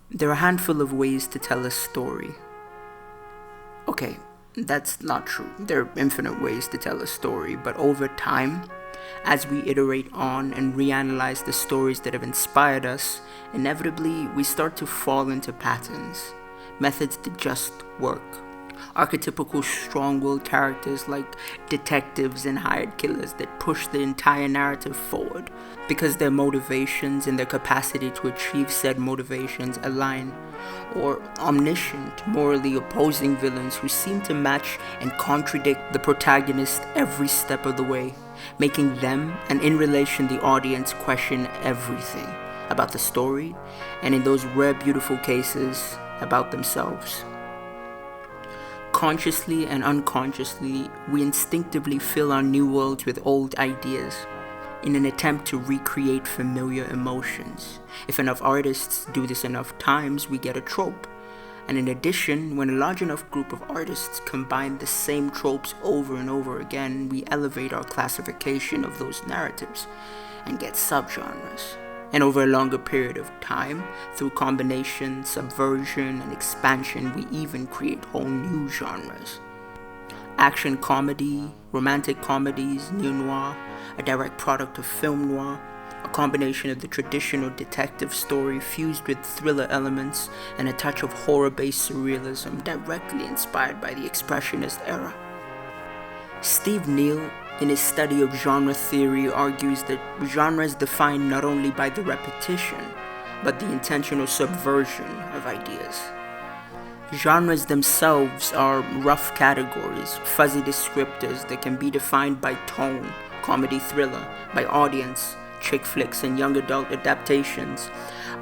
There are a handful of ways to tell a story. Okay, that's not true. There are infinite ways to tell a story, but over time, as we iterate on and reanalyze the stories that have inspired us, inevitably we start to fall into patterns, methods that just work. Archetypical strong-willed characters like detectives and hired killers that push the entire narrative forward because their motivations and their capacity to achieve said motivations align, or omniscient, morally opposing villains who seem to match and contradict the protagonist every step of the way, making them, and in relation the audience, question everything about the story, and in those rare beautiful cases, about themselves. Consciously and unconsciously, we instinctively fill our new worlds with old ideas in an attempt to recreate familiar emotions. If enough artists do this enough times, we get a trope. And in addition, when a large enough group of artists combine the same tropes over and over again, we elevate our classification of those narratives and get subgenres. And over a longer period of time, through combination, subversion, and expansion, we even create whole new genres. Action comedy, romantic comedies, neo-noir, a direct product of film noir, a combination of the traditional detective story fused with thriller elements and a touch of horror-based surrealism directly inspired by the Expressionist era. Steave Neale, in his study of genre theory, argues that genre is defined not only by the repetition, but the intentional subversion of ideas. Genres themselves are rough categories, fuzzy descriptors that can be defined by tone, comedy thriller, by audience, chick flicks and young adult adaptations,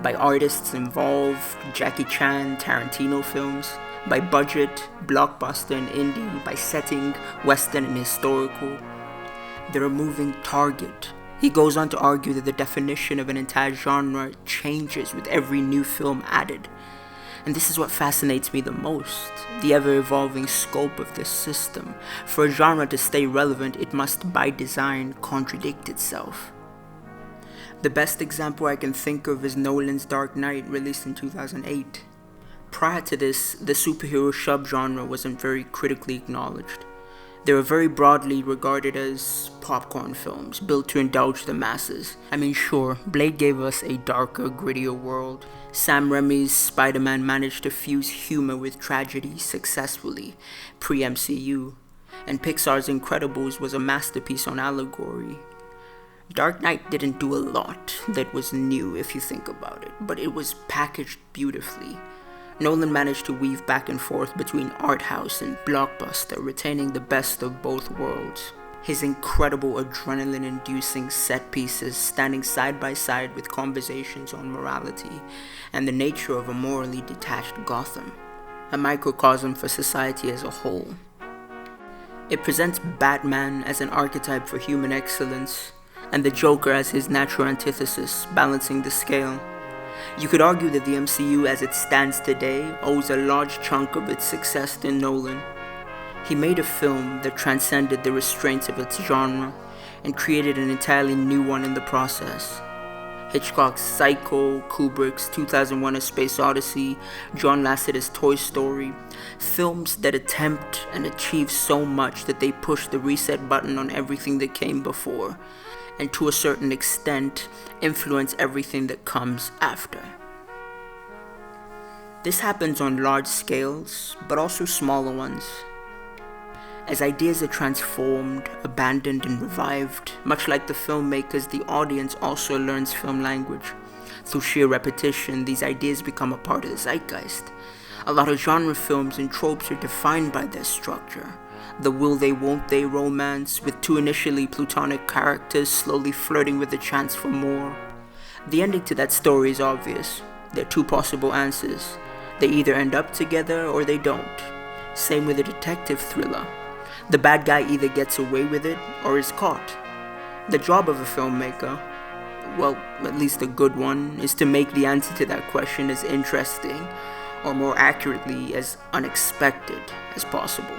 by artists involved, Jackie Chan, Tarantino films, by budget, blockbuster and indie, by setting, western and historical. They're a moving target. He goes on to argue that the definition of an entire genre changes with every new film added. And this is what fascinates me the most, the ever-evolving scope of this system. For a genre to stay relevant, it must by design contradict itself. The best example I can think of is Nolan's Dark Knight, released in 2008. Prior to this, the superhero subgenre wasn't very critically acknowledged. They were very broadly regarded as popcorn films, built to indulge the masses. I mean, sure, Blade gave us a darker, grittier world. Sam Raimi's Spider-Man managed to fuse humor with tragedy successfully, pre-MCU. And Pixar's Incredibles was a masterpiece on allegory. Dark Knight didn't do a lot that was new if you think about it, but it was packaged beautifully. Nolan managed to weave back and forth between art house and blockbuster, retaining the best of both worlds. His incredible adrenaline-inducing set pieces standing side by side with conversations on morality and the nature of a morally detached Gotham, a microcosm for society as a whole. It presents Batman as an archetype for human excellence, and the Joker as his natural antithesis, balancing the scale. You could argue that the MCU as it stands today owes a large chunk of its success to Nolan. He made a film that transcended the restraints of its genre and created an entirely new one in the process. Hitchcock's Psycho, Kubrick's 2001: A Space Odyssey, John Lasseter's Toy Story, films that attempt and achieve so much that they push the reset button on everything that came before, and to a certain extent, influence everything that comes after. This happens on large scales, but also smaller ones. As ideas are transformed, abandoned, and revived, much like the filmmakers, the audience also learns film language. Through sheer repetition, these ideas become a part of the zeitgeist. A lot of genre films and tropes are defined by their structure. The will they won't they romance, with two initially platonic characters slowly flirting with the chance for more. The ending to that story is obvious. There are two possible answers. They either end up together or they don't. Same with a detective thriller. The bad guy either gets away with it or is caught. The job of a filmmaker, well, at least a good one, is to make the answer to that question as interesting, or more accurately, as unexpected as possible.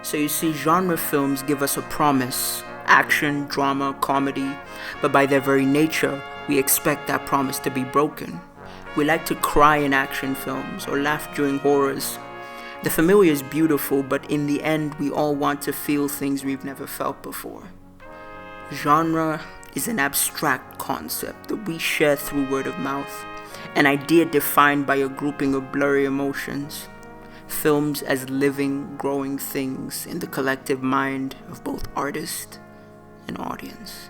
So you see, genre films give us a promise, action, drama, comedy, but by their very nature, we expect that promise to be broken. We like to cry in action films or laugh during horrors. The familiar is beautiful, but in the end, we all want to feel things we've never felt before. Genre is an abstract concept that we share through word of mouth, an idea defined by a grouping of blurry emotions. Films as living, growing things in the collective mind of both artist and audience.